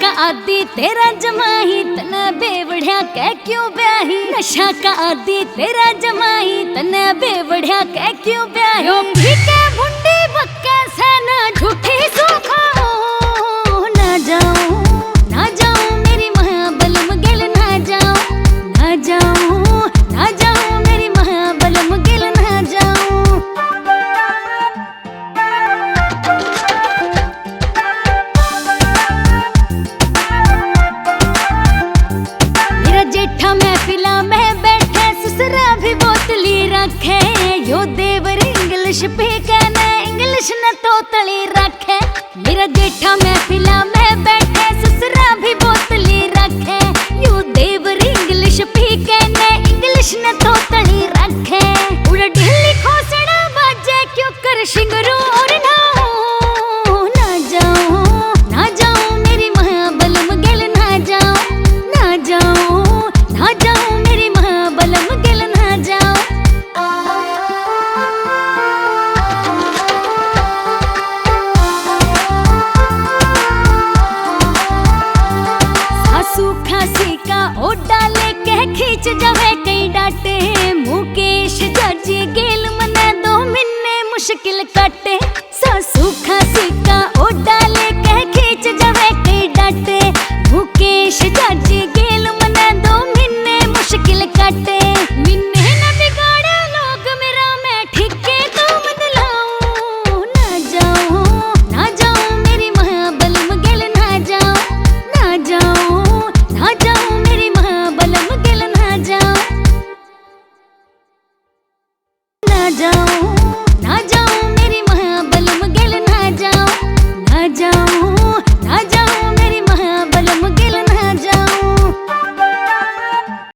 का आदि तेरा जमाही तने बेवढ़िया कह क्यों ब्याही। नशा का आदि तेरा जमाही तने बेवढ़िया कह क्यों ब्याही। यो फीके भुंडी बक्के से ना झूठी सूखा ना जाऊं ना जाऊं मेरी महाबलम गिल ना जाऊं ना जाऊं ना जाऊं मेरी महाबलम गिल ना जाऊं। जेठा महफिला में बैठे ससुरा भी बोतली रखे। यो देवर इंग्लिश भी कहने इंग्लिश न तोतली रखे। मेरा जेठा महफिला में बैठे ससुरा भी बोतली रखे। यो देवर इंग्लिश भी कहने इंग्लिश न तोतली रखे। उड़ा ढिल्ली खोसड़ा बाजे क्यों कर शिंगरू और नाऊं ना जाऊं ना जाऊं मेरी महाबलम गिल ना जाऊं ना जाऊं ना जाऊं मेरी महाबलम गिल ना जाऊं। सासू खांसी का ओडा लेके खींच जावे कई डांटे। मुकेश जाजी गेल मने 2 महीने मुश्किल काटे। सासू खांसी का ओडा लेके खींच जावे कई डांटे। मुकेश जाजी गेल मने 2 महीने मुश्किल काटे। मिन्ने न बिगाड़े लोग मेरा मैं ठिके तो बदलाऊं ना जाऊं मेरी महाबलम गिल ना जाऊं ना जाऊं मेरी महाबलम गिल ना जाऊं ना जाऊं।